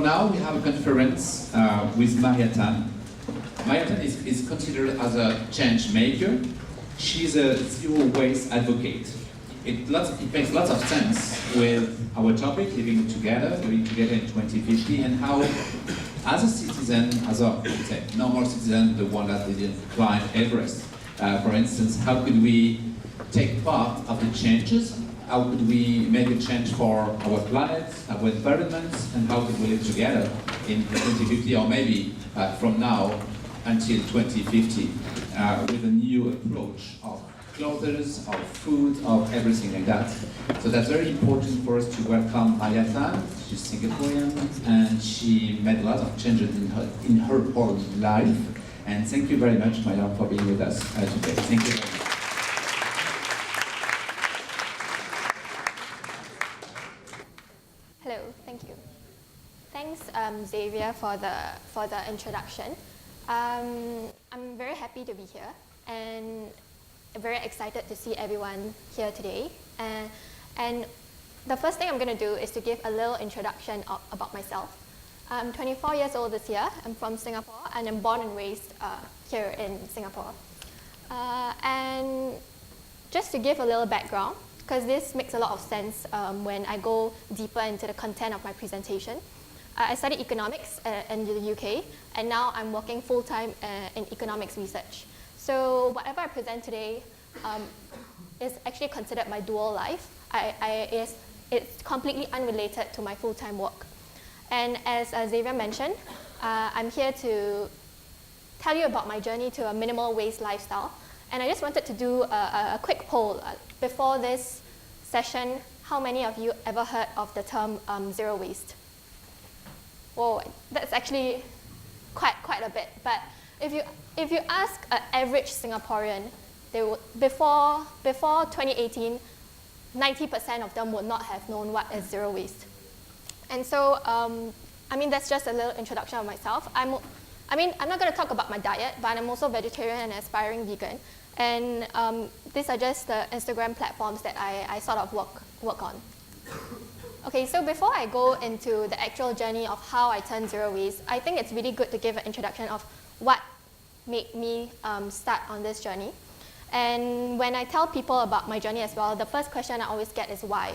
now, we have a conference with Mariatan. Mariatan is considered as a change maker. She's a zero waste advocate. It makes lots of sense with our topic, living together in 2050, and how, as a citizen, as a normal citizen, the one that didn't climb Everest, for instance, how could we take part of the changes? How could we make a change for our planet, our environment, and how could we live together in 2050, or maybe from now until 2050, with a new approach of clothes, of food, of everything like that. So that's very important for us to welcome Mariatan. She's Singaporean, and she made a lot of changes in her whole life. And thank you very much, Mariatan, for being with us today. Thank you very much. Hello, thank you. Thanks, Xavier, for the introduction. I'm very happy to be here, and very excited to see everyone here today. And the first thing I'm going to do is to give a little introduction about myself. I'm 24 years old this year. I'm from Singapore, and I'm born and raised here in Singapore. And just to give a little background, because this makes a lot of sense when I go deeper into the content of my presentation. I studied economics in the UK, and now I'm working full-time in economics research. So whatever I present today is actually considered my dual life. It's completely unrelated to my full-time work. And as Xavier mentioned, I'm here to tell you about my journey to a minimal waste lifestyle. And I just wanted to do a quick poll. Before this session, how many of you ever heard of the term zero waste? Whoa, that's actually quite a bit. But if you ask an average Singaporean, they would, before 2018, 90% of them would not have known what is zero waste. And so, I mean, that's just a little introduction of myself. I'm not going to talk about my diet, but I'm also vegetarian and aspiring vegan. And these are just the Instagram platforms that I sort of work on. Okay, so before I go into the actual journey of how I turned zero waste, I think it's really good to give an introduction of what made me start on this journey. And when I tell people about my journey as well, the first question I always get is why.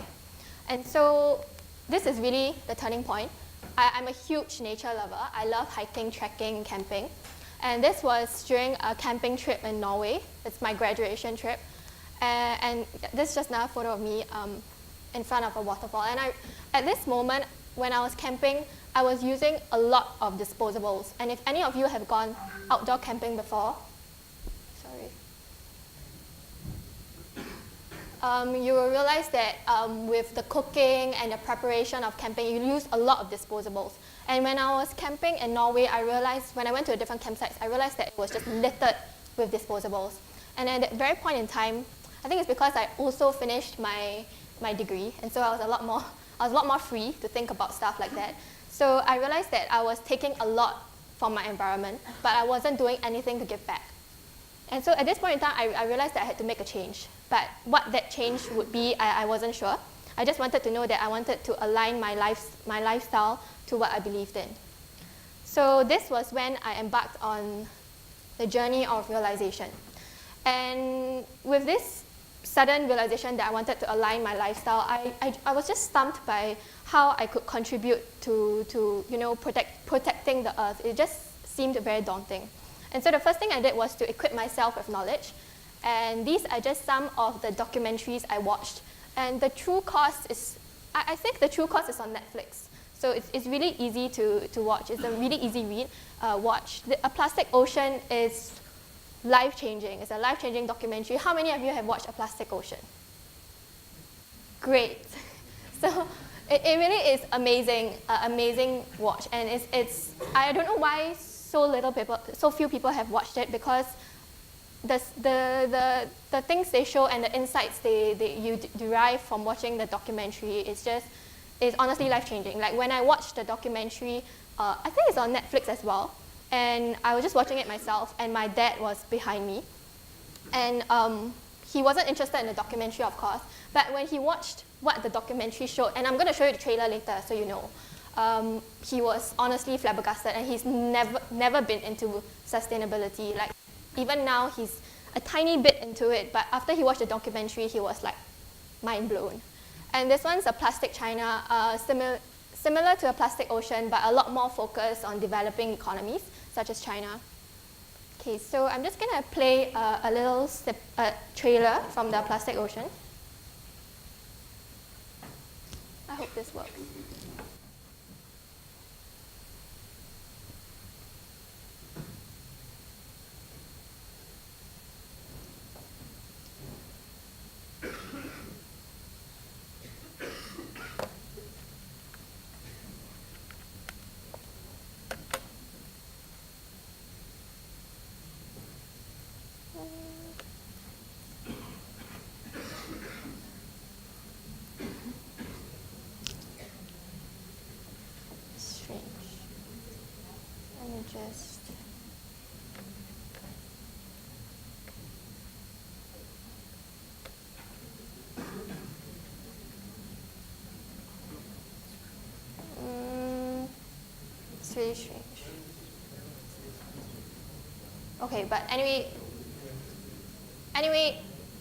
And so this is really the turning point. I'm a huge nature lover. I love hiking, trekking, and camping. And this was during a camping trip in Norway. It's my graduation trip. And this is just another photo of me in front of a waterfall. And at this moment, when I was camping, I was using a lot of disposables. And if any of you have gone outdoor camping before, you will realize that with the cooking and the preparation of camping, you use a lot of disposables. And when I was camping in Norway, I realized, when I went to the different campsites, I realized that it was just littered with disposables. And at that very point in time, I think it's because I also finished my degree, and so I was a lot more free to think about stuff like that. So I realized that I was taking a lot from my environment, but I wasn't doing anything to give back. And so at this point in time, I realized that I had to make a change. But what that change would be, I wasn't sure. I just wanted to know that I wanted to align my lifestyle to what I believed in. So this was when I embarked on the journey of realization. And with this sudden realization that I wanted to align my lifestyle, I was just stumped by how I could contribute to protecting the earth. It just seemed very daunting. And so the first thing I did was to equip myself with knowledge. And these are just some of the documentaries I watched. And the true cost is, I think the true cost is on Netflix. So it's really easy to watch. It's a really easy read, watch. A Plastic Ocean is life-changing. It's a life-changing documentary. How many of you have watched A Plastic Ocean? Great. So it really is amazing, amazing watch. And it's I don't know why so few people have watched it, because the things they show and the insights you derive from watching the documentary is honestly life-changing. Like when I watched the documentary, I think it's on Netflix as well, and I was just watching it myself, and my dad was behind me, and he wasn't interested in the documentary, of course, but when he watched what the documentary showed, and I'm going to show you the trailer later so you know, he was honestly flabbergasted, and he's never been into sustainability. Like, even now, he's a tiny bit into it, but after he watched the documentary, he was like mind blown. And this one's a plastic China, similar to a plastic ocean, but a lot more focused on developing economies, such as China. Okay, so I'm just gonna play a little trailer from the plastic ocean. I hope this works. Strange. Let me just... it's really strange. Okay, but anyway,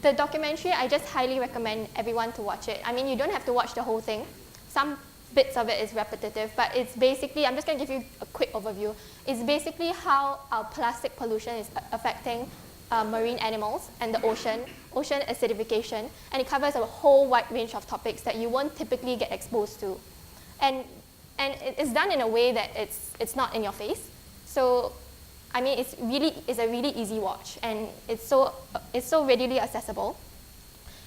the documentary, I just highly recommend everyone to watch it. I mean, you don't have to watch the whole thing. Some bits of it is repetitive, but it's basically, I'm just going to give you a quick overview. It's basically how our plastic pollution is affecting marine animals and the ocean acidification, and it covers a whole wide range of topics that you won't typically get exposed to. And it's done in a way that it's not in your face. So, I mean, it's a really easy watch, and it's so readily accessible.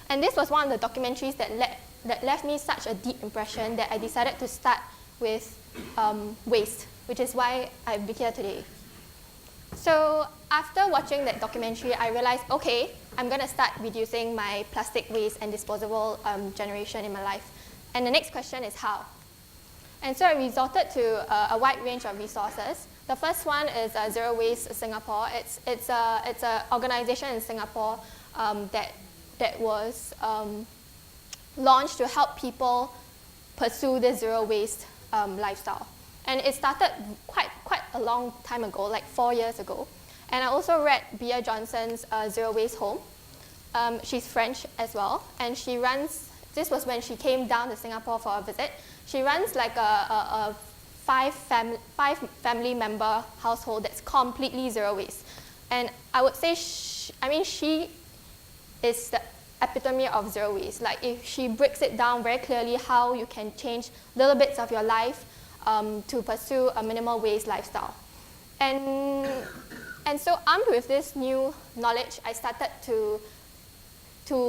And this was one of the documentaries that left me such a deep impression that I decided to start with waste, which is why I'll be here today. So after watching that documentary, I realized, okay, I'm going to start reducing my plastic waste and disposable generation in my life. And the next question is how? And so I resorted to a wide range of resources. The first one is Zero Waste Singapore. It's an organization in Singapore that was launched to help people pursue the zero waste lifestyle. And it started quite a long time ago, like 4 years ago. And I also read Bea Johnson's Zero Waste Home. She's French as well, and she runs, this was when she came down to Singapore for a visit. She runs like a five family member household that's completely zero waste. And I would say, she is the epitome of zero waste. Like, if she breaks it down very clearly how you can change little bits of your life to pursue a minimal waste lifestyle. And so armed with this new knowledge, I started to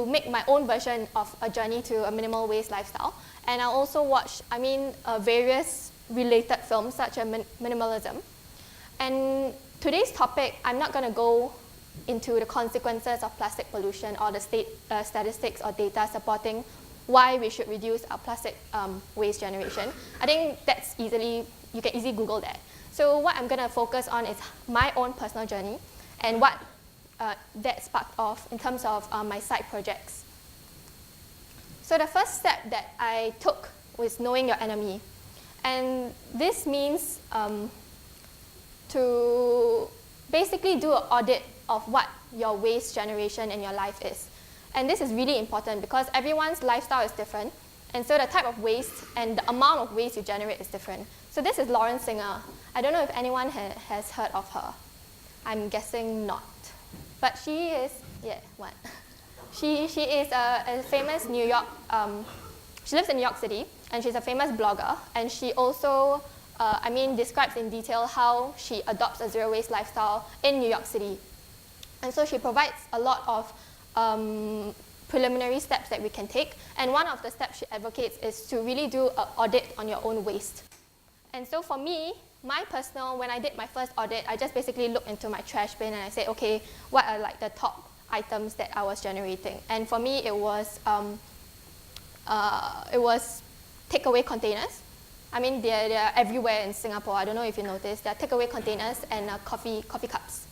make my own version of a journey to a minimal waste lifestyle. And I also watched, various related films such as minimalism. And today's topic, I'm not going to go into the consequences of plastic pollution or the statistics or data supporting why we should reduce our plastic waste generation. I think you can easily Google that. So what I'm going to focus on is my own personal journey and what that sparked off in terms of my side projects. So the first step that I took was knowing your enemy. And this means to basically do an audit of what your waste generation in your life is. And this is really important because everyone's lifestyle is different. And so the type of waste and the amount of waste you generate is different. So this is Lauren Singer. I don't know if anyone has heard of her. I'm guessing not. But she is, what? She is a famous New York, she lives in New York City, and she's a famous blogger. And she also, describes in detail how she adopts a zero waste lifestyle in New York City. And so she provides a lot of preliminary steps that we can take. And one of the steps she advocates is to really do an audit on your own waste. And so for me, when I did my first audit, I just basically looked into my trash bin and I said, okay, what are like the top items that I was generating? And for me, it was takeaway containers. I mean, they're everywhere in Singapore. I don't know if you noticed. There are takeaway containers and coffee cups.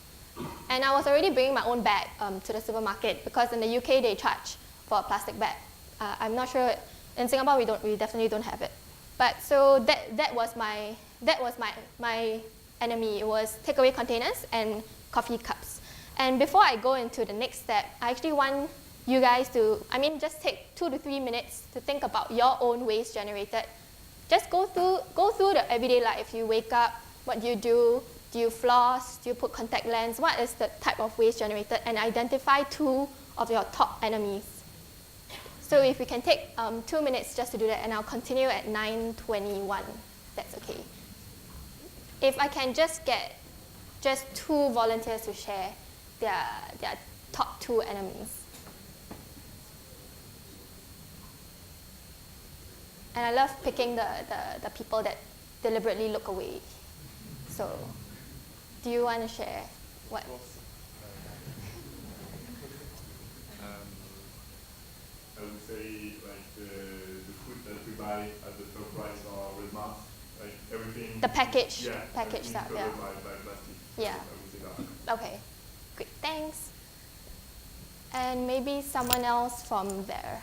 And I was already bringing my own bag to the supermarket because in the UK they charge for a plastic bag. I'm not sure. In Singapore we definitely don't have it. But so that was my enemy. It was takeaway containers and coffee cups. And before I go into the next step, I actually want you guys to, just take 2 to 3 minutes to think about your own waste generated. Just go through the everyday life. You wake up, what do you do? Do you floss? Do you put contact lens? What is the type of waste generated? And identify 2 of your top enemies. So if we can take 2 minutes just to do that, and I'll continue at 9:21. That's okay. If I can just get 2 volunteers to share their top 2 enemies. And I love picking the people that deliberately look away. So, do you want to share what? I would say like the food that we buy at the top price or Red Mart, like everything. The package, yeah, package stuff, yeah. By plastic. Yeah. I would say that. Okay, great, thanks. And maybe someone else from there.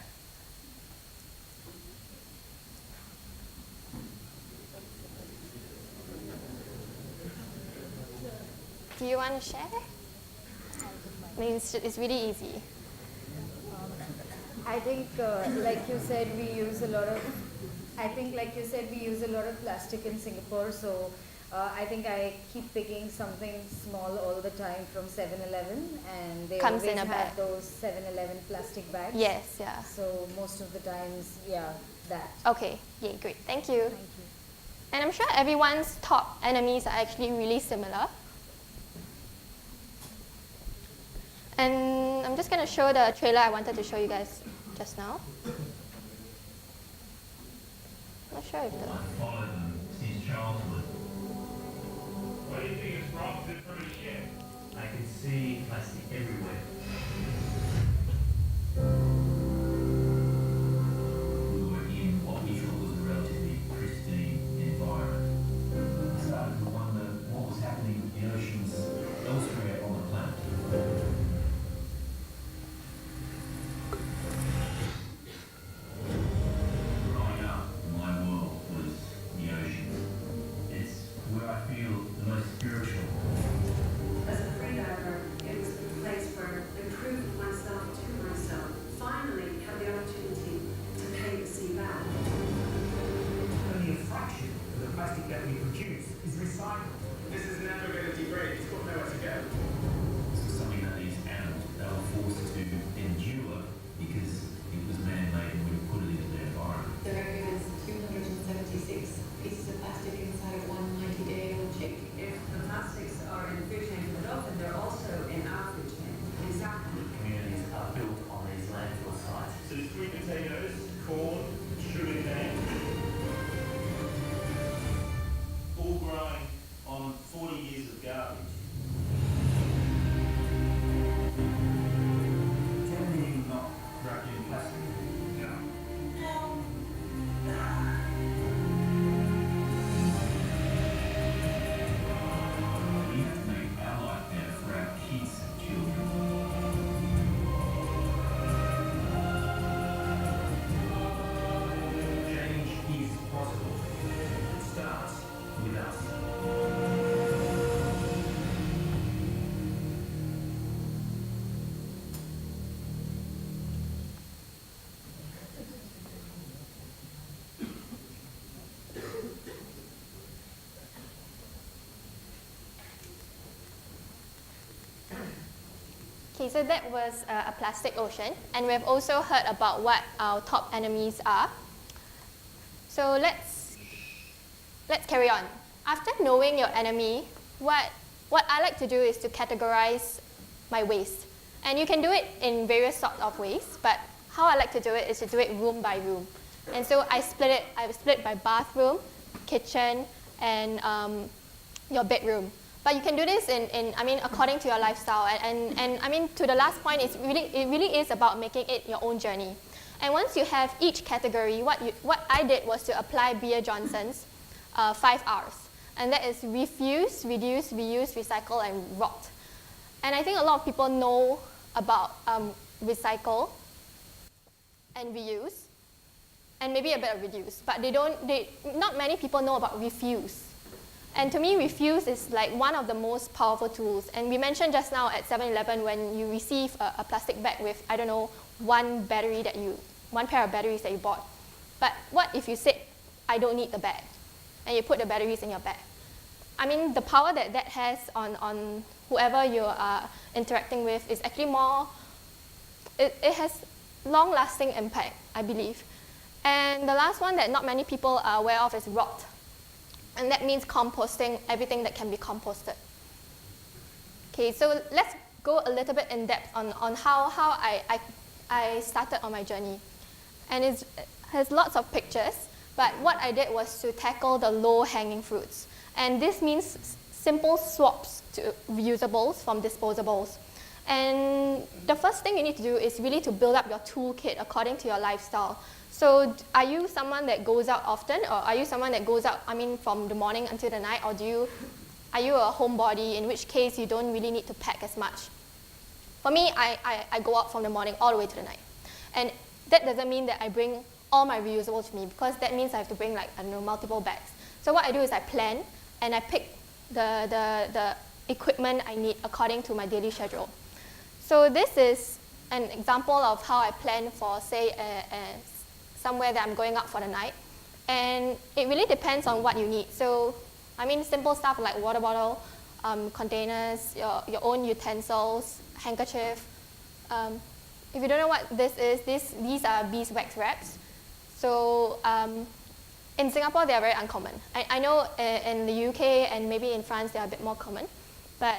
Do you want to share? It's really easy. I think, like you said, we use a lot of plastic in Singapore. So I think I keep picking something small all the time from 7-Eleven, and they Comes always in a have bag. those 7-Eleven plastic bags. Yes, yeah. So most of the times, yeah, that. Okay, yeah, great, thank you. Thank you. And I'm sure everyone's top enemies are actually really similar. And I'm just going to show the trailer I wanted to show you guys just now. Not sure if the... I've followed them since childhood. What do you think is wrong with it from a ship? I can see plastic everywhere. We were in what we thought was a relatively pristine environment. We started to wonder what was happening with the oceans elsewhere on the planet. Growing up, my world was the oceans. It's where I feel the most spiritual. As a freediver, it was the place where I proved myself to myself. Finally had the opportunity to pay the sea back. Only a fraction of the plastic that we produce is recycled. This is never going to degrade. It's got nowhere to go. This was something that these animals they were forced to endure because it was man-made and we put it into their environment. The record is 276 pieces of plastic inside of one 90-day-old chick. If the plastics are in the food chain for the dolphin, they're also in our food chain. Exactly. Communities are built on these landfill sites. So sweet potatoes, corn, sugar cane, all growing on 40 years of garbage. Generally not wrapped in plastic. No. We have to make our life better for our kids and children. Change is possible. It starts with us. Okay, so that was a plastic ocean, and we've also heard about what our top enemies are. So let's carry on. After knowing your enemy, what I like to do is to categorize my waste. And you can do it in various sorts of ways, but how I like to do it is to do it room by room. And so I split by bathroom, kitchen, and your bedroom. But you can do this according to your lifestyle. And to the last point, it really is about making it your own journey. And once you have each category, what I did was to apply Beer Johnson's 5 R's. And that is refuse, reduce, reuse, recycle, and rot. And I think a lot of people know about recycle and reuse. and maybe a bit of reduce, but not many people know about refuse. And to me, refuse is like one of the most powerful tools. And we mentioned just now at 7-Eleven when you receive a plastic bag with, I don't know, one pair of batteries that you bought. But what if you said, I don't need the bag, and you put the batteries in your bag? I mean, the power that has on whoever you are interacting with is actually more, it has long-lasting impact, I believe. And the last one that not many people are aware of is rot. And that means composting everything that can be composted. Okay, so let's go a little bit in depth on how I started on my journey. And it has lots of pictures, but what I did was to tackle the low-hanging fruits. And this means simple swaps to reusables from disposables. And the first thing you need to do is really to build up your toolkit according to your lifestyle. So are you someone that goes out often, or are you someone that goes out, from the morning until the night, or are you a homebody, in which case you don't really need to pack as much? For me, I go out from the morning all the way to the night. And that doesn't mean that I bring all my reusables with me, because that means I have to bring multiple bags. So what I do is I plan, and I pick the equipment I need according to my daily schedule. So this is an example of how I plan for, say, somewhere that I'm going out for the night. And it really depends on what you need. So, simple stuff like water bottle, containers, your own utensils, handkerchief. If you don't know what this is, these are beeswax wraps. So in Singapore, they are very uncommon. I know in the UK and maybe in France, they are a bit more common. But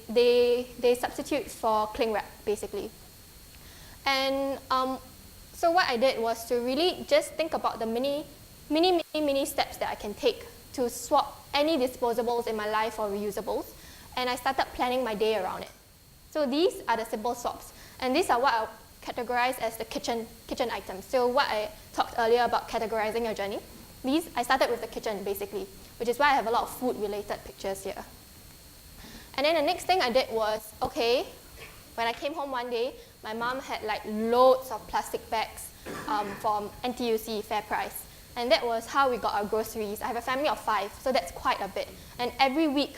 they substitute for cling wrap, basically. And so what I did was to really just think about the many steps that I can take to swap any disposables in my life for reusables. And I started planning my day around it. So these are the simple swaps. And these are what I categorize as the kitchen items. So what I talked earlier about categorizing your journey, I started with the kitchen, basically, which is why I have a lot of food-related pictures here. And then the next thing I did was, okay, when I came home one day, my mom had loads of plastic bags from NTUC, Fair Price. And that was how we got our groceries. I have a family of 5, so that's quite a bit. And every week,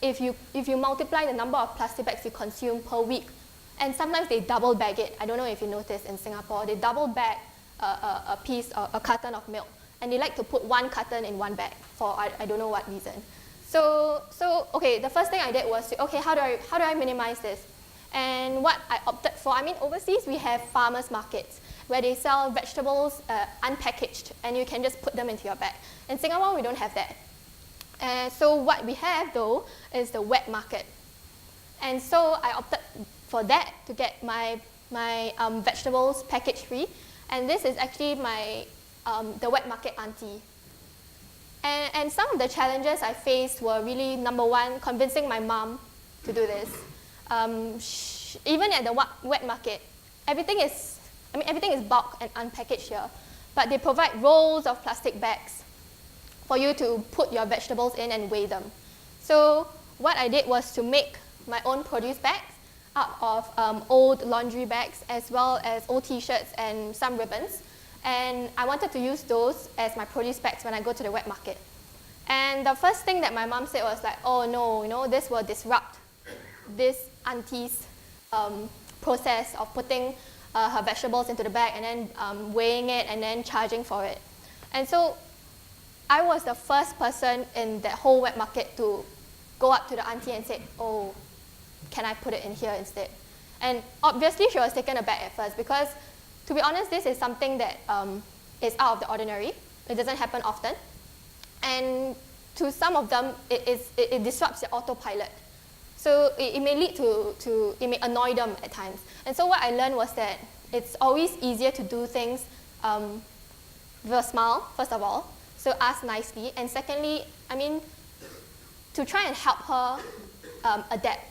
if you multiply the number of plastic bags you consume per week, and sometimes they double bag it. I don't know if you noticed in Singapore, they double bag a carton of milk. And they like to put one carton in one bag for I don't know what reason. So okay, the first thing I did was how do I minimize this? And what I opted for, overseas we have farmers markets where they sell vegetables unpackaged, and you can just put them into your bag. In Singapore, we don't have that. So what we have though is the wet market. And so I opted for that to get my vegetables package free. And this is actually the wet market auntie. And some of the challenges I faced were really, number one, convincing my mom to do this. Even at the wet market, everything is bulk and unpackaged here, but they provide rolls of plastic bags for you to put your vegetables in and weigh them. So what I did was to make my own produce bags out of old laundry bags, as well as old t-shirts and some ribbons. And I wanted to use those as my produce bags when I go to the wet market. And the first thing that my mom said was oh no, this will disrupt this auntie's process of putting her vegetables into the bag and then weighing it and then charging for it. And so I was the first person in that whole wet market to go up to the auntie and say, oh, can I put it in here instead? And obviously she was taken aback at first, because to be honest, this is something that is out of the ordinary. It doesn't happen often. And to some of them, it disrupts their autopilot. So it may lead it may annoy them at times. And so what I learned was that it's always easier to do things with a smile, first of all. So ask nicely. And secondly, to try and help her adapt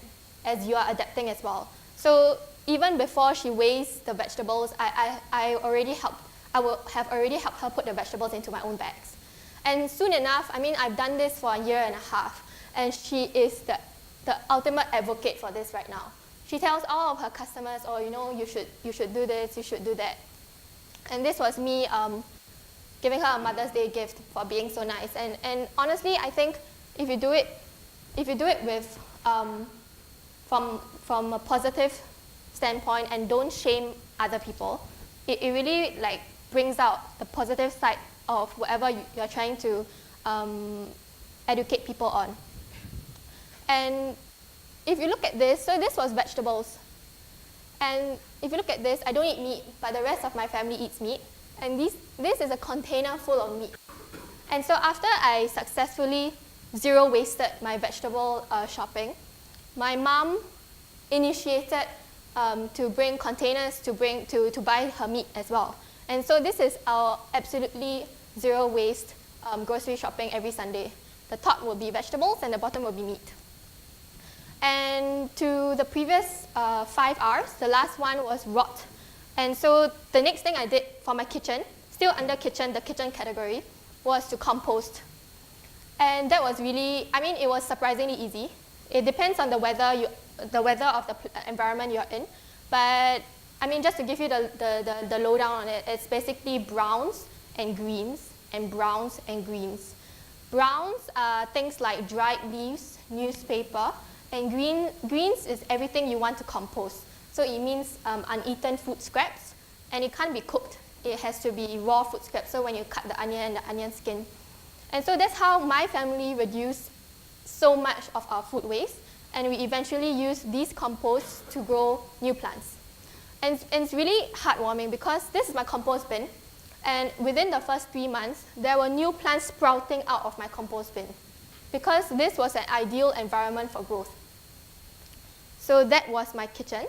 as you are adapting as well. So even before she weighs the vegetables, I will have already helped her put the vegetables into my own bags. And soon enough, I've done this for 1.5 years, and she is the ultimate advocate for this right now. She tells all of her customers, you should do this, you should do that. And this was me giving her a Mother's Day gift for being so nice. And honestly, I think if you do it with from a positive standpoint and don't shame other people, it really like brings out the positive side of whatever you're trying to educate people on. And if you look at this, so this was vegetables. And if you look at this, I don't eat meat, but the rest of my family eats meat. And this is a container full of meat. And so after I successfully zero wasted my vegetable shopping, my mom initiated to bring containers to buy her meat as well. And so this is our absolutely zero waste grocery shopping every Sunday. The top will be vegetables and the bottom will be meat. And to the previous 5 R's, the last one was rot. And so the next thing I did for my kitchen, still under kitchen, the kitchen category, was to compost. And that was really, I mean, it was surprisingly easy. It depends on the weather of the environment you're in. But I mean, just to give you the lowdown on it, it's basically browns and greens and browns and greens. Browns are things like dried leaves, newspaper, and greens is everything you want to compost. So it means uneaten food scraps, and it can't be cooked. It has to be raw food scraps, so when you cut the onion and the onion skin. And so that's how my family reduced so much of our food waste, and we eventually use these composts to grow new plants. And it's really heartwarming because this is my compost bin, and within the first 3 months, there were new plants sprouting out of my compost bin because this was an ideal environment for growth. So that was my kitchen.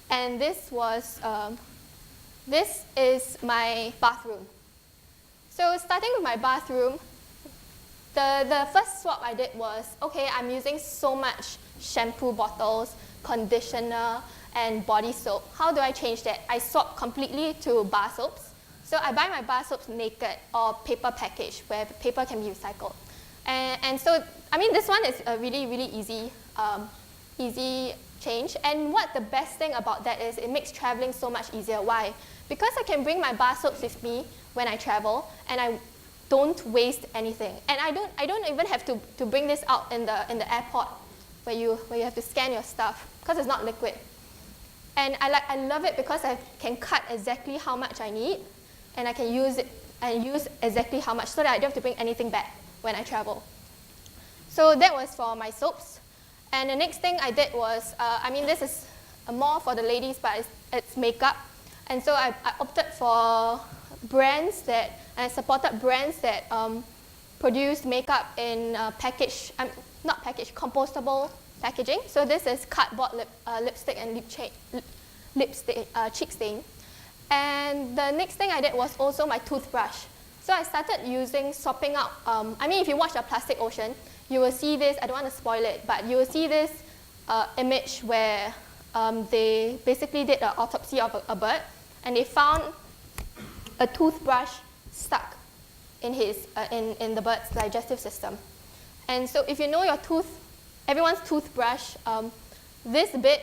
And this is my bathroom. So starting with my bathroom, the first swap I did was, okay, I'm using so much shampoo bottles, conditioner, and body soap. How do I change that? I swapped completely to bar soaps. So I buy my bar soaps naked or paper package where paper can be recycled. And so, I mean, this one is a really, really easy change. And what the best thing about that is it makes traveling so much easier. Why? Because I can bring my bar soaps with me when I travel, and I don't waste anything. And I don't even have to bring this out in the airport where you have to scan your stuff because it's not liquid. And I love it because I can cut exactly how much I need, and I can use it and use exactly how much so that I don't have to bring anything back when I travel. So that was for my soaps. And the next thing I did was, I mean, this is more for the ladies, but it's makeup. And so I opted for brands that, and I supported brands that produce makeup in compostable packaging. So this is cardboard lipstick and cheek stain. And the next thing I did was also my toothbrush. So I started swapping out, I mean, if you watch the Plastic Ocean, you will see this, I don't want to spoil it, but you will see this image where they basically did an autopsy of a bird, and they found a toothbrush stuck in the bird's digestive system. And so if you know everyone's toothbrush, this bit,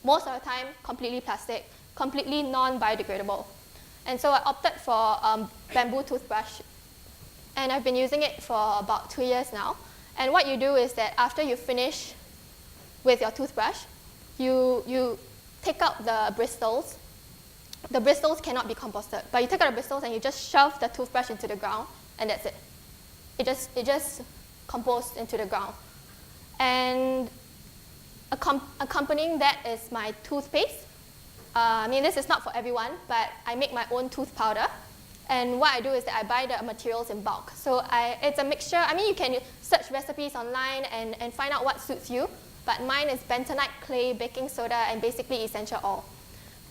most of the time, completely plastic, completely non-biodegradable. And so I opted for bamboo toothbrush, and I've been using it for about 2 years now. And what you do is that after you finish with your toothbrush, you take out the bristles. The bristles cannot be composted, but you take out the bristles and you just shove the toothbrush into the ground, and that's it. It just composts into the ground. And accompanying that is my toothpaste. I mean, this is not for everyone, but I make my own tooth powder. And what I do is that I buy the materials in bulk. So it's a mixture. I mean, you can search recipes online and find out what suits you, but mine is bentonite, clay, baking soda, and basically essential oil.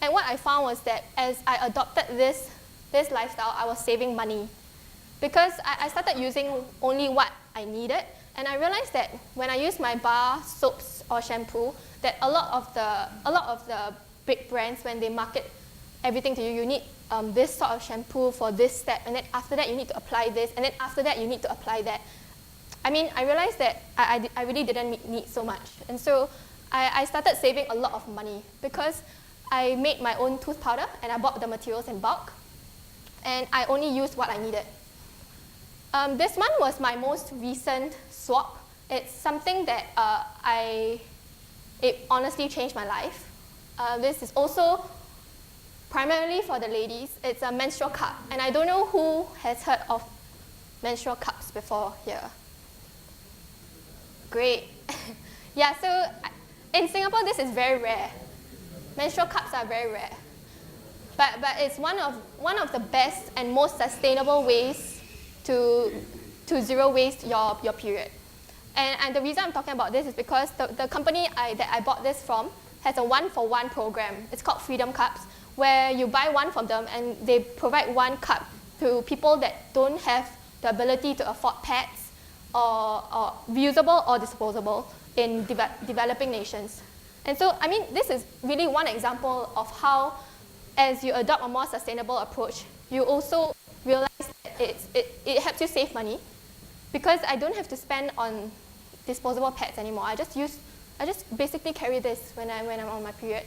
And what I found was that as I adopted this lifestyle, I was saving money. Because I started using only what I needed, and I realized that when I use my bar soaps or shampoo, that a lot of the big brands, when they market everything to you, you need this sort of shampoo for this step, and then after that you need to apply this, and then after that you need to apply that. I mean, I realized that I really didn't need so much. And so I started saving a lot of money because I made my own tooth powder and I bought the materials in bulk. and I only used what I needed. This one was my most recent swap. It's something that it honestly changed my life. This is also primarily for the ladies. It's a menstrual cup, and I don't know who has heard of menstrual cups before here. Great. Yeah, so in Singapore, this is very rare. Menstrual cups are very rare. But it's one of the best and most sustainable ways to zero waste your period. And the reason I'm talking about this is because the company that I bought this from has a 1-for-1 program. It's called Freedom Cups, where you buy one from them and they provide one cup to people that don't have the ability to afford pads or reusable or disposable in developing nations. And so, I mean, this is really one example of how, as you adopt a more sustainable approach, you also realize that it helps you save money, because I don't have to spend on disposable pads anymore. I just basically carry this when I'm on my period.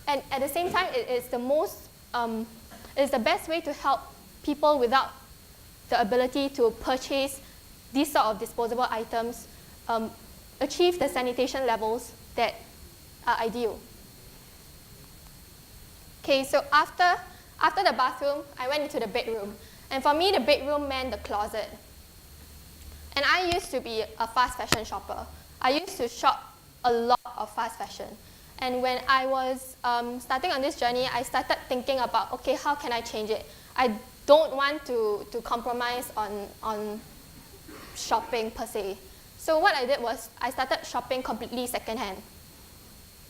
And at the same time, it's the best way to help people without the ability to purchase these sort of disposable items achieve the sanitation levels that are ideal. Okay, so after the bathroom, I went into the bedroom. And for me, the bedroom meant the closet. And I used to be a fast fashion shopper. I used to shop a lot of fast fashion. And when I was starting on this journey, I started thinking about, okay, how can I change it? I don't want to compromise on shopping per se. So what I did was I started shopping completely secondhand.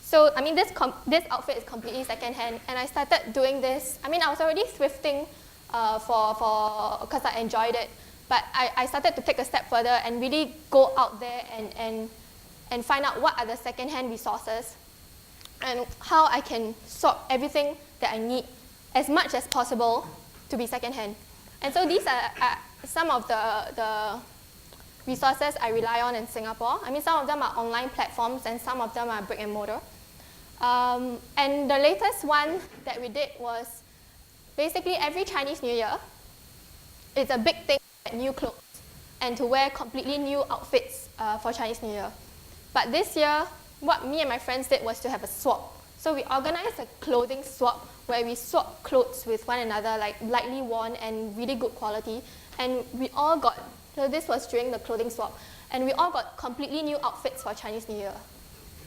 So, I mean, this outfit is completely secondhand, and I started doing this. I mean, I was already thrifting because I enjoyed it, but I started to take a step further and really go out there and find out what are the secondhand resources and how I can sort everything that I need as much as possible to be secondhand. And so these are some of the resources I rely on in Singapore. I mean, some of them are online platforms and some of them are brick and mortar. And the latest one that we did was basically every Chinese New Year, it's a big thing to get new clothes and to wear completely new outfits for Chinese New Year. But this year, what me and my friends did was to have a swap. So we organized a clothing swap where we swap clothes with one another, like lightly worn and really good quality. And we all got, so this was during the clothing swap, and we all got completely new outfits for Chinese New Year.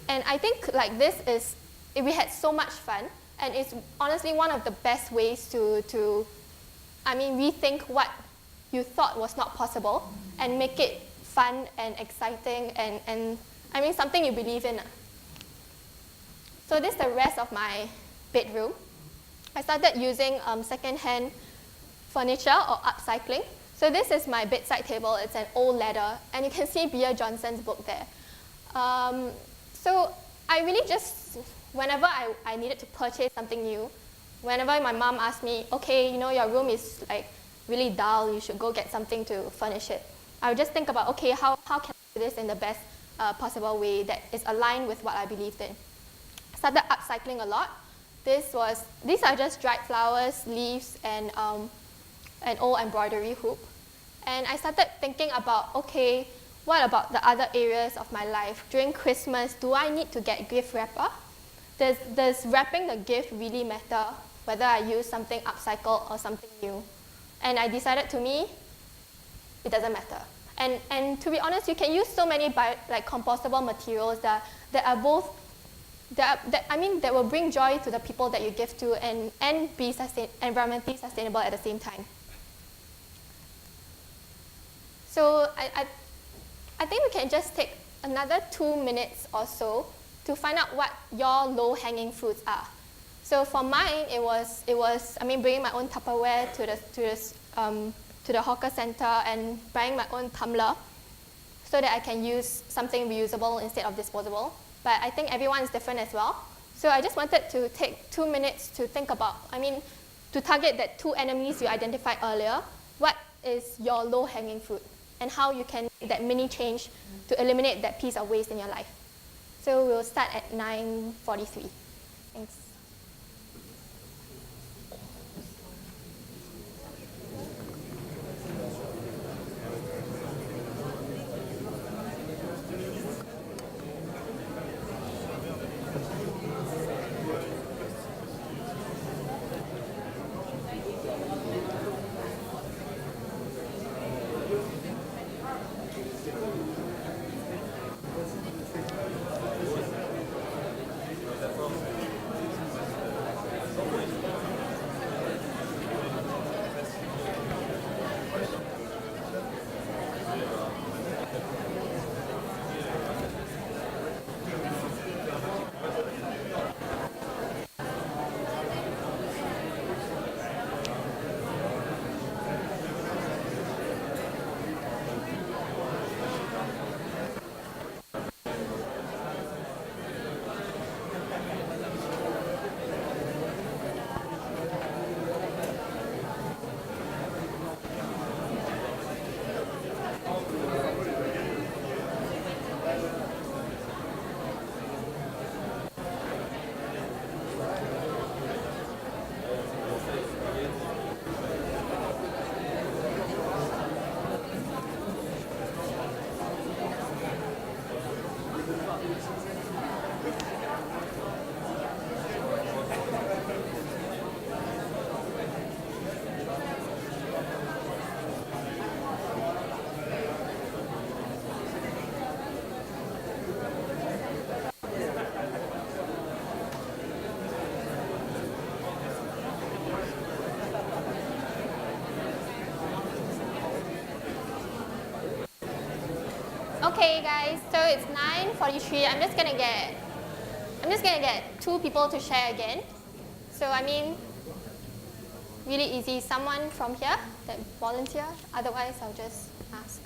And I think like we had so much fun, and it's honestly one of the best ways to rethink what you thought was not possible and make it fun and exciting and I mean something you believe in. So this is the rest of my bedroom. I started using second-hand furniture or upcycling. So this is my bedside table. It's an old leather, and you can see Bea Johnson's book there. So I really just, whenever I needed to purchase something new, whenever my mom asked me, okay, you know, your room is like really dull, you should go get something to furnish it, I would just think about, okay, how can I do this in the best possible way that is aligned with what I believed in. I started upcycling a lot. These are just dried flowers, leaves, and an old embroidery hoop. And I started thinking about, okay, what about the other areas of my life? During Christmas, do I need to get gift wrapper? Does wrapping the gift really matter, whether I use something upcycled or something new? And I decided, to me, it doesn't matter. And to be honest, you can use so many compostable materials that are both that will bring joy to the people that you give to and be environmentally sustainable at the same time. So I think we can just take another 2 minutes or so to find out what your low-hanging fruits are. So for mine, it was bringing my own Tupperware to the hawker center and buying my own tumbler so that I can use something reusable instead of disposable. But I think everyone is different as well. So I just wanted to take 2 minutes to think about, to target that 2 enemies you identified earlier. What is your low-hanging fruit? And how you can make that mini change to eliminate that piece of waste in your life. So we'll start at 9:43. Thanks. Okay, guys. So it's 9:43. I'm just gonna get 2 people to share again. So I mean, really easy. Someone from here that volunteer. Otherwise, I'll just ask.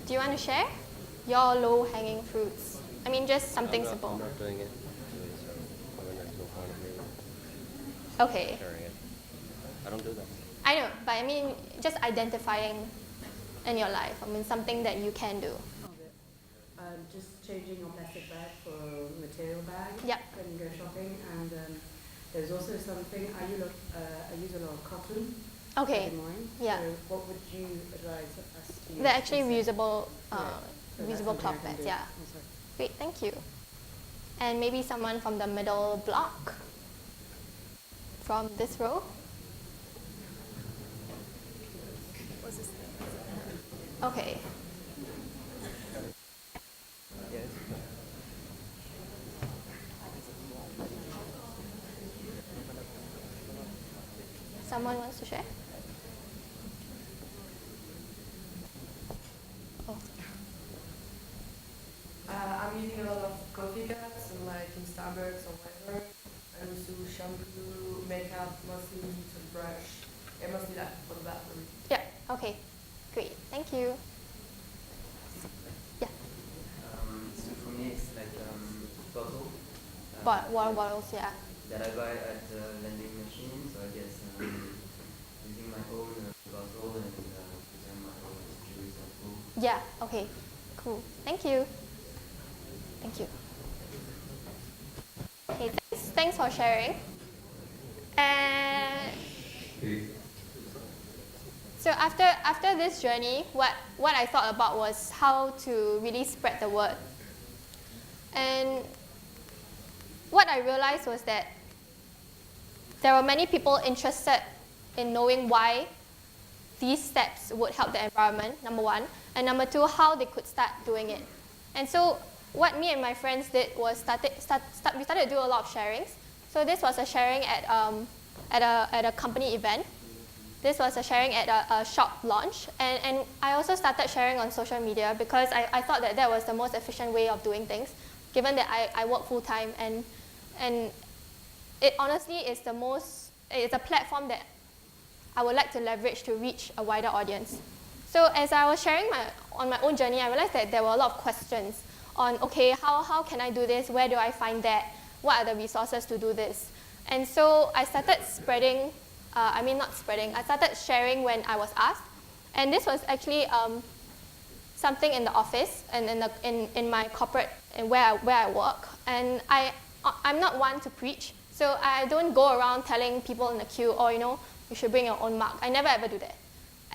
Do you want to share your low-hanging fruits? I mean, just something simple. I'm not doing it. So I mean, there's no point in me Okay. sharing it. I don't do that. I know, but I mean, just identifying in your life. I mean, something that you can do. Okay. Just changing your plastic bag for a material bag Yep. when you go shopping. And there's also something, I use a lot of cotton Okay. every morning. Yeah. So what would you advise us to use? They're actually instead? reusable, Yeah. So that's reusable something I cloth can bags. do Yeah. also. Great, thank you. And maybe someone from the middle block, from this row. Okay. Yes. Someone wants to share? Oh. I'm using a lot of coffee cups, and like in Starbucks or whatever. And also shampoo, makeup, mostly toothbrush, and mostly that for the bathroom. Yeah, okay. Great, thank you. Yeah, So for me, it's like bottle water bottles, yeah. that I buy at the vending machine. So I guess using my own bottle and using my own juice and food. Yeah, okay, cool. Thank you. Thank you. Okay, thanks for sharing. And so after this journey, what I thought about was how to really spread the word. And what I realized was that there were many people interested in knowing why these steps would help the environment, number one, and number two, how they could start doing it. And so what me and my friends did was we started to do a lot of sharings. So this was a sharing at a company event. This was a sharing at a shop launch. And I also started sharing on social media because I thought that was the most efficient way of doing things, given that I work full-time. And it honestly is it's a platform that I would like to leverage to reach a wider audience. So as I was sharing on my own journey, I realized that there were a lot of questions on, okay, how can I do this? Where do I find that? What are the resources to do this? And so I started spreading, I started sharing when I was asked. And this was actually something in the office and in my corporate and where I work. And I'm not one to preach, so I don't go around telling people in the queue, oh, you should bring your own mug. I never ever do that.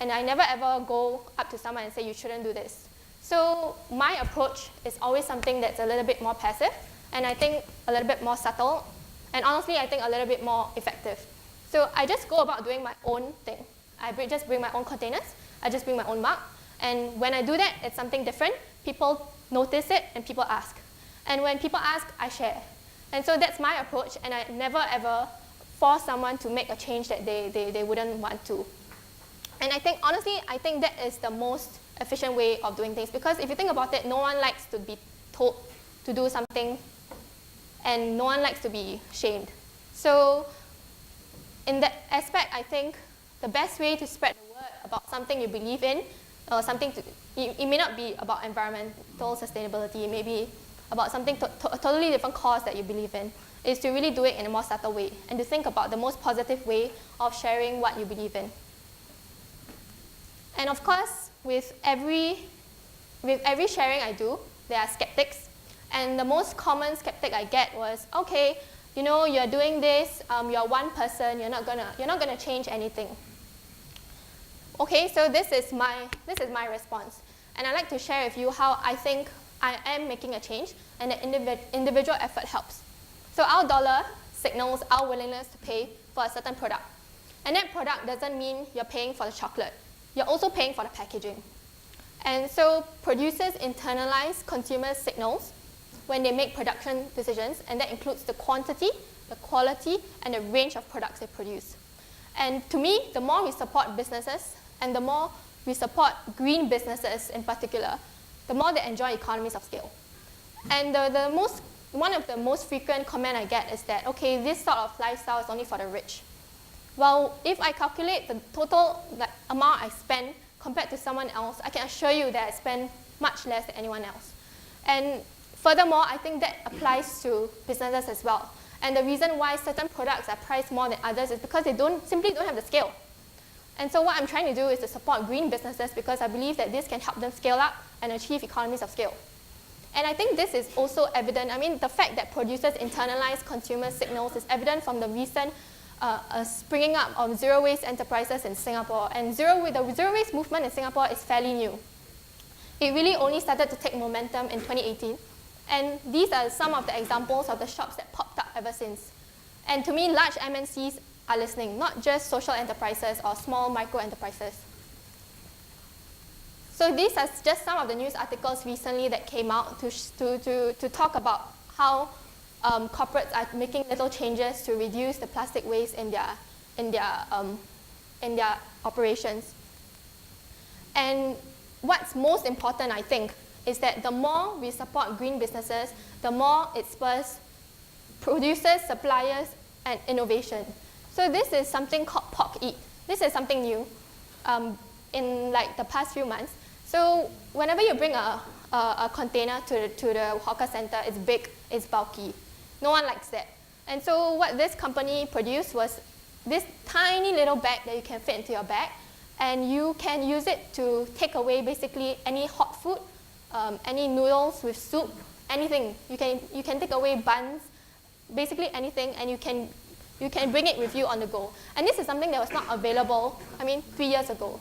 And I never ever go up to someone and say, you shouldn't do this. So my approach is always something that's a little bit more passive, and I think a little bit more subtle, and honestly, I think a little bit more effective. So I just go about doing my own thing. I just bring my own containers, I just bring my own mug, and when I do that, it's something different. People notice it, and people ask. And when people ask, I share. And so that's my approach, and I never ever force someone to make a change that they wouldn't want to. And honestly, I think that is the most efficient way of doing things, because if you think about it, no one likes to be told to do something, and no one likes to be shamed. So in that aspect, I think the best way to spread the word about something you believe in, or it may not be about environmental sustainability, it may be about something a totally different cause that you believe in, is to really do it in a more subtle way, and to think about the most positive way of sharing what you believe in. And of course, with every sharing I do, there are skeptics. And the most common skeptic I get was, okay, you're doing this, you're one person, you're not gonna change anything. Okay, so this is my response. And I'd like to share with you how I think I am making a change and that individual effort helps. So our dollar signals our willingness to pay for a certain product. And that product doesn't mean you're paying for the chocolate. You're also paying for the packaging. And so producers internalize consumer signals when they make production decisions, and that includes the quantity, the quality, and the range of products they produce. And to me, the more we support businesses, and the more we support green businesses in particular, the more they enjoy economies of scale. And one of the most frequent comments I get is that, okay, this sort of lifestyle is only for the rich. Well, if I calculate the total amount I spend compared to someone else, I can assure you that I spend much less than anyone else. And furthermore, I think that applies to businesses as well. And the reason why certain products are priced more than others is because they simply don't have the scale. And so what I'm trying to do is to support green businesses because I believe that this can help them scale up and achieve economies of scale. And I think this is also evident. I mean, the fact that producers internalize consumer signals is evident from the recent springing up of zero-waste enterprises in Singapore. And the zero-waste movement in Singapore is fairly new. It really only started to take momentum in 2018. And these are some of the examples of the shops that popped up ever since. And to me, large MNCs are listening, not just social enterprises or small micro enterprises. So these are just some of the news articles recently that came out to talk about how corporates are making little changes to reduce the plastic waste in their operations. And what's most important, I think, is that the more we support green businesses, the more it spurs producers, suppliers, and innovation. So this is something called POC Eat. This is something new in like the past few months. So whenever you bring a container to the hawker center, it's big, it's bulky. No one likes that. And so what this company produced was this tiny little bag that you can fit into your bag, and you can use it to take away basically any hot food, any noodles with soup, anything. You can take away buns, basically anything, and you can bring it with you on the go. And this is something that was not available, 3 years ago.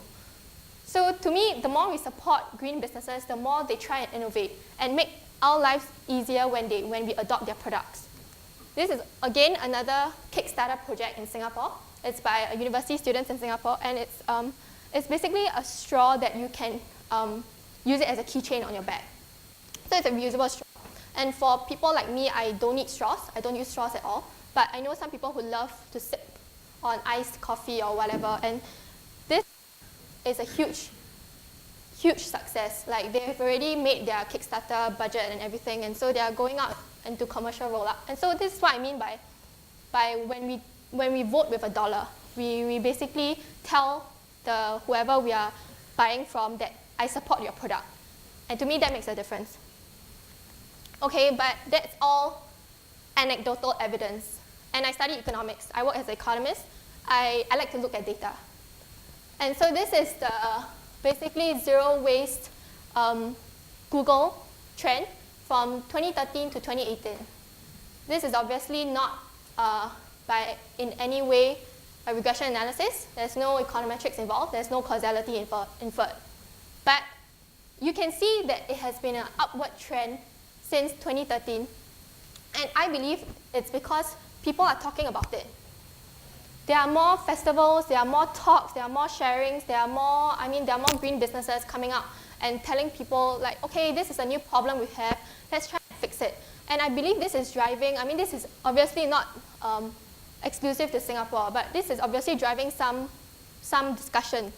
So to me, the more we support green businesses, the more they try and innovate and make our lives easier when we adopt their products. This is, again, another Kickstarter project in Singapore. It's by university students in Singapore, and it's basically a straw that you can use it as a keychain on your bag. So it's a reusable straw. And for people like me, I don't need straws. I don't use straws at all. But I know some people who love to sip on iced coffee or whatever, and this is a huge, huge success. Like, they've already made their Kickstarter budget and everything, and so they are going out into commercial rollout. And so this is what I mean by when we vote with $1, we basically tell whoever we are buying from that I support your product. And to me, that makes a difference. Okay, but that's all anecdotal evidence. And I study economics. I work as an economist. I like to look at data. And so this is the basically zero waste Google trend from 2013 to 2018. This is obviously not in any way a regression analysis. There's no econometrics involved. There's no causality inferred. But you can see that it has been an upward trend since 2013. And I believe it's because people are talking about it. There are more festivals, there are more talks, there are more sharings, there are more green businesses coming out and telling people like, okay, this is a new problem we have, let's try and fix it. And I believe this is driving, this is obviously not exclusive to Singapore, but this is obviously driving some discussion.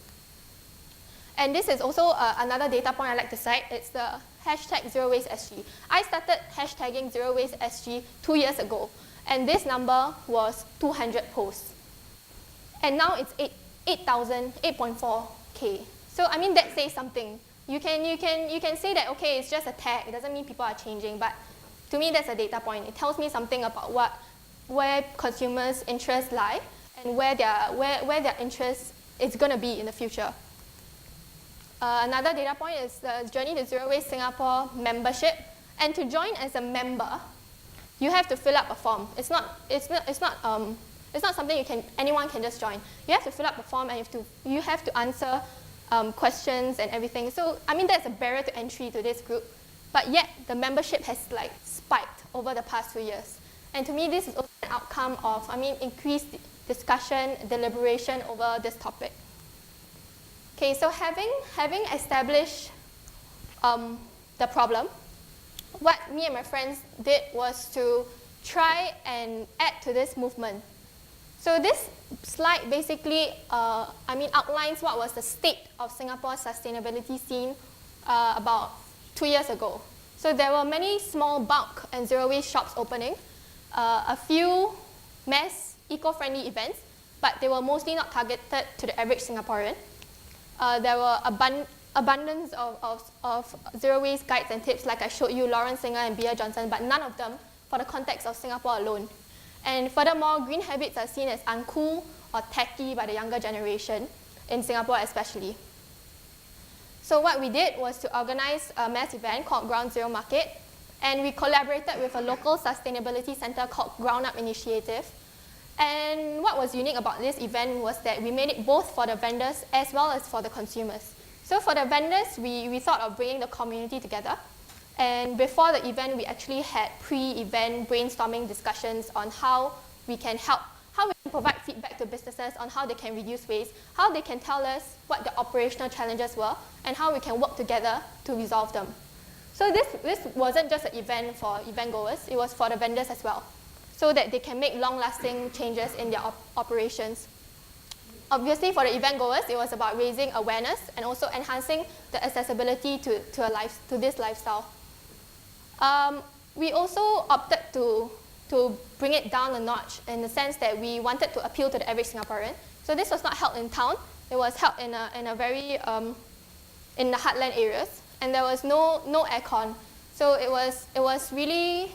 And this is also another data point I like to cite. It's the hashtag ZeroWasteSG. I started hashtagging ZeroWasteSG 2 years ago, and this number was 200 posts. And now it's 8.4K. So that says something. You can say that, okay, it's just a tag. It doesn't mean people are changing, but to me that's a data point. It tells me something about where consumers' interests lie and where their interest is going to be in the future. Another data point is the Journey to Zero Waste Singapore membership. And to join as a member, you have to fill up a form. It's not something anyone can just join. You have to fill up a form, and you have to answer questions and everything. So, I mean, that's a barrier to entry to this group. But yet, the membership has like spiked over the past few years. And to me, this is also an outcome of, increased discussion, deliberation over this topic. Okay, so having established the problem, what me and my friends did was to try and add to this movement. So this slide basically, outlines what was the state of Singapore's sustainability scene about 2 years ago. So there were many small bulk and zero-waste shops opening, a few mass eco-friendly events, but they were mostly not targeted to the average Singaporean. There were abundance of zero-waste guides and tips, like I showed you, Lawrence Singer and Bia Johnson, but none of them for the context of Singapore alone. And furthermore, green habits are seen as uncool or tacky by the younger generation, in Singapore especially. So what we did was to organize a mass event called Ground Zero Market, and we collaborated with a local sustainability center called Ground Up Initiative. And what was unique about this event was that we made it both for the vendors as well as for the consumers. So for the vendors, we thought of bringing the community together. And before the event, we actually had pre-event brainstorming discussions on how we can help, how we can provide feedback to businesses on how they can reduce waste, how they can tell us what the operational challenges were, and how we can work together to resolve them. So this wasn't just an event for event goers, it was for the vendors as well, so that they can make long-lasting changes in their operations. Obviously, for the event goers, it was about raising awareness and also enhancing the accessibility to this lifestyle. We also opted to bring it down a notch in the sense that we wanted to appeal to the average Singaporean. So this was not held in town. It was held in a very in the heartland areas, and there was no aircon. So it was really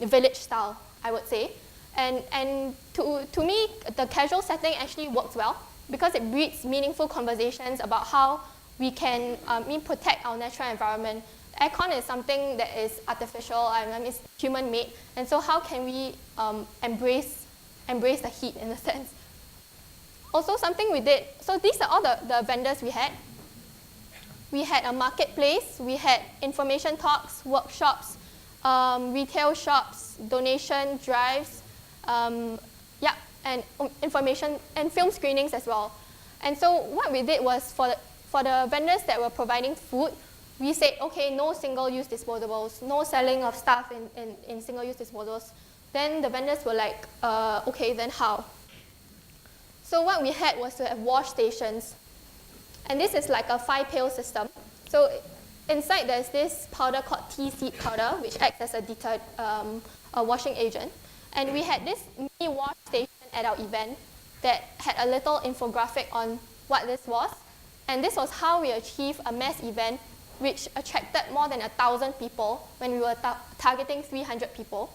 village style, I would say. And to me, the casual setting actually works well because it breeds meaningful conversations about how we can protect our natural environment. Aircon is something that is artificial, it's human-made, and so how can we embrace the heat in a sense? Also, something we did, so these are all the vendors we had. We had a marketplace, we had information talks, workshops, retail shops, donation drives, and information and film screenings as well. And so what we did was for the vendors that were providing food, we said, okay, no single-use disposables, no selling of stuff in single-use disposables. Then the vendors were like, okay, then how? So what we had was to have wash stations. And this is like a 5-pail system. So inside there's this powder called tea seed powder, which acts as a washing agent. And we had this mini wash station at our event that had a little infographic on what this was. And this was how we achieved a mass event which attracted more than 1,000 people when we were targeting 300 people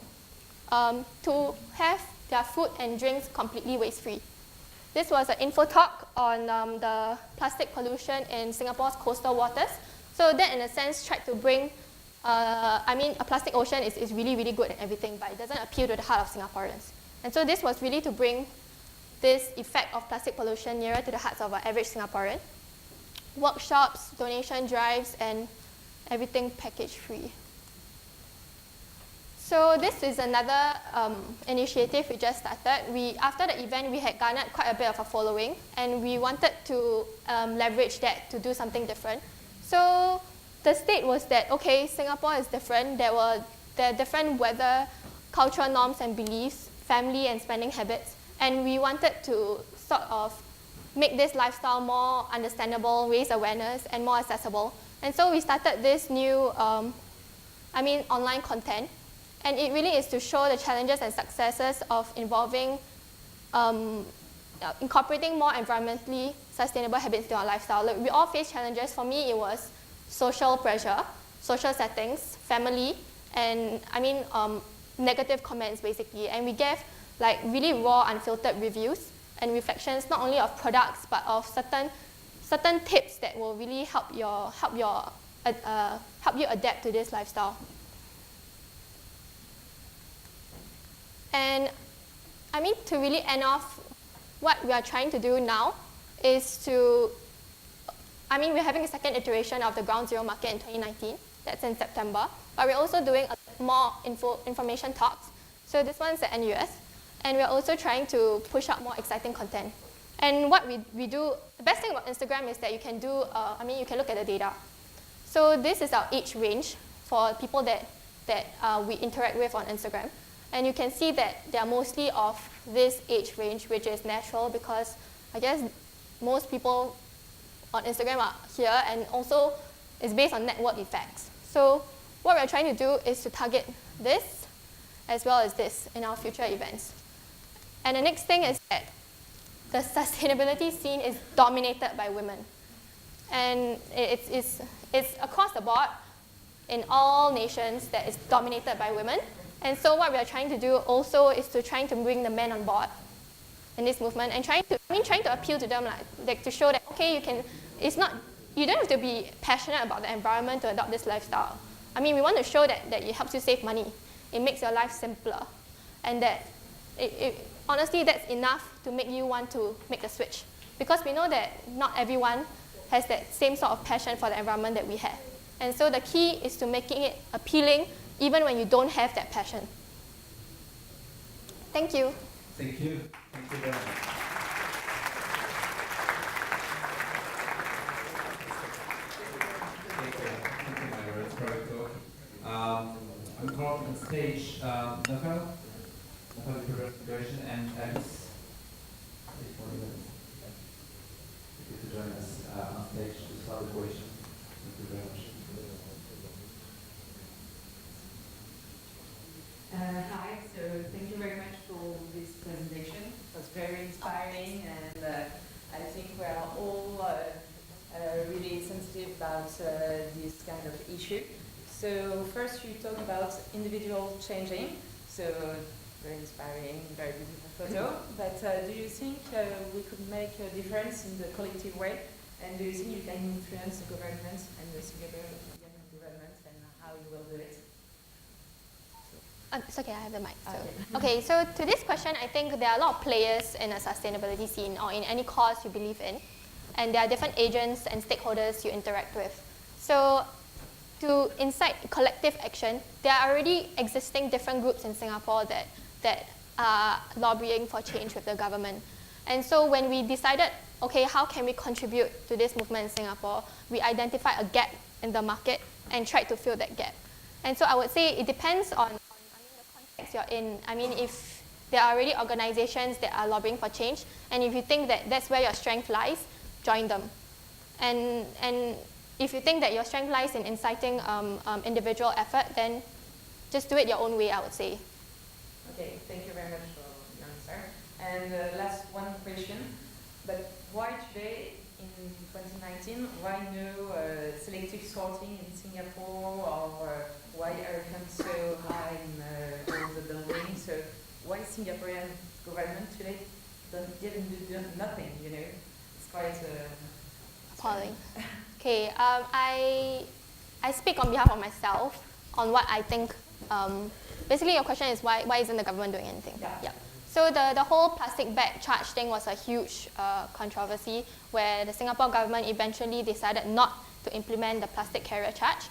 to have their food and drinks completely waste-free. This was an info talk on the plastic pollution in Singapore's coastal waters. So that, in a sense, tried to bring, a plastic ocean is really, really good and everything, but it doesn't appeal to the heart of Singaporeans. And so this was really to bring this effect of plastic pollution nearer to the hearts of our average Singaporean. Workshops, donation drives, and everything package free. So this is another initiative we just started. After the event, we had garnered quite a bit of a following, and we wanted to leverage that to do something different. So the state was that, okay, Singapore is different. There are different weather, cultural norms and beliefs, family and spending habits, and we wanted to sort of make this lifestyle more understandable, raise awareness, and more accessible. And so we started this new, online content. And it really is to show the challenges and successes of involving, incorporating more environmentally sustainable habits into our lifestyle. Like, we all face challenges. For me, it was social pressure, social settings, family, and negative comments basically. And we gave like really raw, unfiltered reviews and reflections, not only of products but of certain tips that will really help you adapt to this lifestyle. And to really end off, what we are trying to do now is to I mean, we're having a second iteration of the Ground Zero Market in 2019. That's in September. But we're also doing more information talks. So this one's at NUS. And we're also trying to push out more exciting content. And what we do, the best thing about Instagram is that you can do, you can look at the data. So this is our age range for people that we interact with on Instagram. And you can see that they are mostly of this age range, which is natural because I guess most people on Instagram are here, and also it's based on network effects. So what we're trying to do is to target this as well as this in our future events. And the next thing is that the sustainability scene is dominated by women. And it's across the board in all nations that is dominated by women. And so what we are trying to do also is to trying to bring the men on board in this movement and trying to appeal to them, like to show that, okay, you don't have to be passionate about the environment to adopt this lifestyle. I mean, we want to show that it helps you save money. It makes your life simpler. And that honestly, that's enough to make you want to make the switch. Because we know that not everyone has that same sort of passion for the environment that we have. And so the key is to making it appealing even when you don't have that passion. Thank you. Thank you. Thank you very much. Thank you, Myra. It's very cool. I'm calling on stage Nafal, Progression, and Alice. If you could join us on stage to start the question. Thank you very much. Hi, so thank you very much for this presentation. It was very inspiring, and I think we are all really sensitive about this kind of issue. So first you talk about individual changing, so very inspiring, very beautiful photo, but do you think we could make a difference in the collective way, and do you think you can influence the government and the Singapore government, and how you will do it? It's okay, I have the mic. Okay, so to this question, I think there are a lot of players in a sustainability scene or in any cause you believe in. And there are different agents and stakeholders you interact with. So to incite collective action, there are already existing different groups in Singapore that are lobbying for change with the government. And so when we decided, okay, how can we contribute to this movement in Singapore, we identified a gap in the market and tried to fill that gap. And so I would say it depends on you're in. I mean, if there are already organizations that are lobbying for change, and if you think that that's where your strength lies, join them. And if you think that your strength lies in inciting individual effort, then just do it your own way, I would say. Okay, thank you very much for your answer. And last one question, but why today, in 2019, why no selective sorting in Singapore, or why are rents so high in all the buildings? So why Singaporean government today didn't do nothing, you know? It's quite appalling. Okay, I speak on behalf of myself on what I think. Basically, your question is why isn't the government doing anything? Yeah. So the whole plastic bag charge thing was a huge controversy where the Singapore government eventually decided not to implement the plastic carrier charge.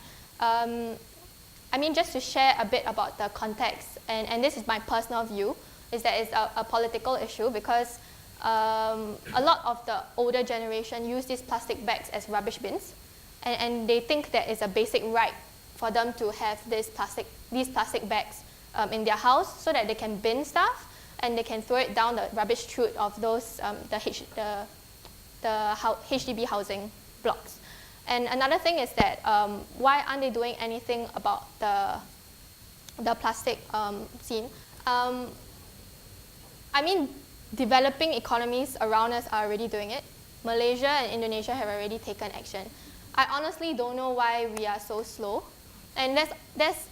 I mean, just to share a bit about the context, and this is my personal view, is that it's a political issue because a lot of the older generation use these plastic bags as rubbish bins, and they think that it's a basic right for them to have these plastic bags in their house so that they can bin stuff and they can throw it down the rubbish chute of those the HDB housing blocks. And another thing is that why aren't they doing anything about the plastic scene? I mean, developing economies around us are already doing it. Malaysia and Indonesia have already taken action. I honestly don't know why we are so slow, and that's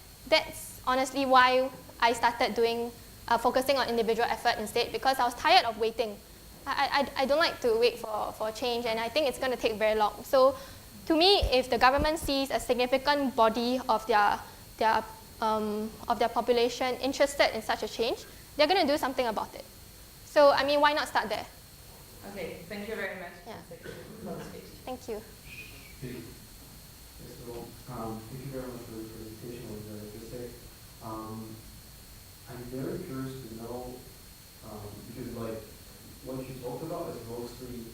honestly why I started focusing on individual effort instead, because I was tired of waiting. I don't like to wait for change, and I think it's going to take very long. So to me, if the government sees a significant body of their population interested in such a change, they're going to do something about it. So I mean, why not start there? Okay, thank you very much. Yeah. Thank you. Okay. So, thank you very much for the presentation of the ESSEC. I'm very curious to know, because like what you talked about is mostly,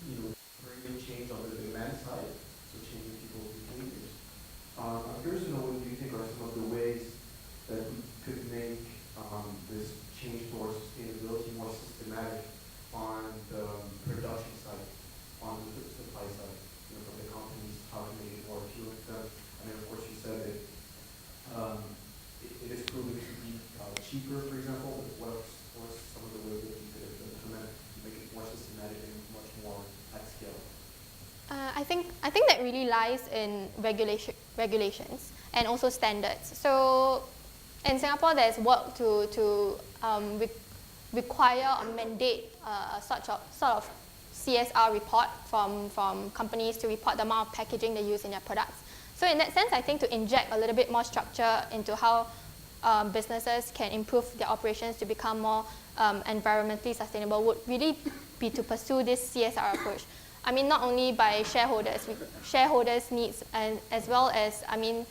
bringing change on the demand side, so changing people's behaviors. I'm curious to know what you think are some of the ways that we could make this change towards sustainability more systematic on the production side, on the supply side, from the companies, how to make it more appealing to them. I mean, of course, you said it is proving to be cheaper, for example. What are some of the ways that you could implement to make it more systematic and much more at scale? I think that really lies in regulations and also standards. So in Singapore, there's work to require or mandate a sort of CSR report from companies to report the amount of packaging they use in their products. So in that sense, I think to inject a little bit more structure into how businesses can improve their operations to become more environmentally sustainable would really be to pursue this CSR approach. I mean, not only by shareholders' needs, and as well as, I mean,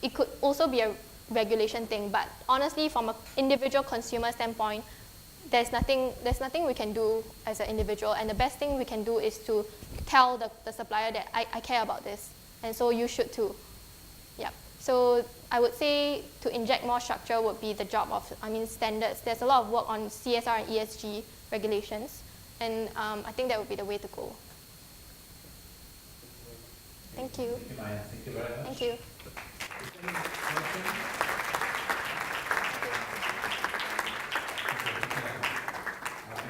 it could also be a regulation thing, but honestly, from an individual consumer standpoint, there's nothing we can do as an individual, and the best thing we can do is to tell the supplier that I care about this, and so you should too. Yep. So I would say to inject more structure would be the job of, standards. There's a lot of work on CSR and ESG regulations, and I think that would be the way to go. Thank you. Thank you, Maya. Thank you very much. Thank you.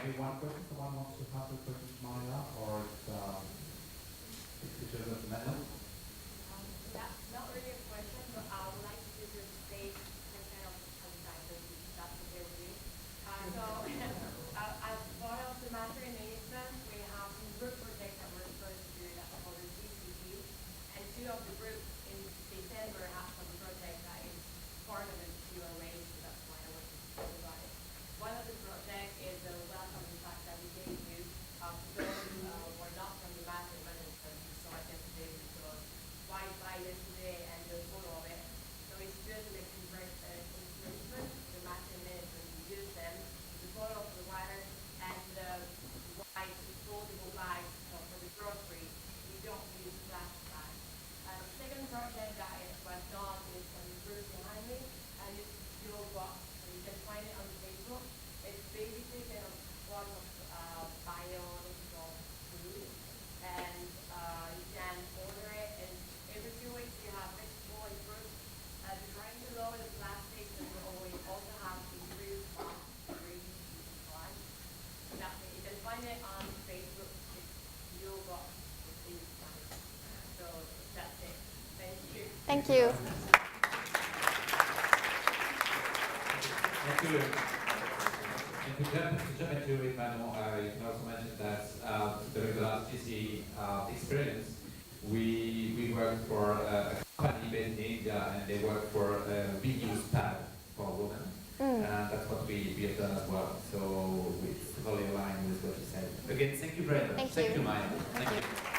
Maybe one question. Someone wants to have a question to Maya, or it's just a matter? Not really a question, but I would like to just state some kind of example, if that's okay with you. As part of the master in management, we have some group projects that we're supposed to do that are called the GCP, and two of the groups in December have some project that is part of the zero waste, so that's why I want to talk about it. One of the projects is the welcome pack that we gave you to those who were not from the master management, so I guess they could buy it today and the photo of it. So it's just like encouragement, the master management to use them, the photo of the water and the white disposable bags for the grocery. We don't use plastic bags. The second project that was done is on the group behind me, and it's your box. So you can find it on Facebook. It's basically kind of one of biological food, and you can order it, and every 2 weeks you have vegetable and fruit. The drawing below is plastic, and you always also have the fruit on free supply. So that's it. You can find it on Facebook. It's your box. So that's it. Thank you. Thank you. Thank you. And to jump into it, Manu, you can also mention that during the last GC experience, we worked for a company based in India, and they work for a reuse pad for women. And that's what we have done as well. So it's totally aligned with what you said. Again, thank you very much. Thank you. Maya. Thank you.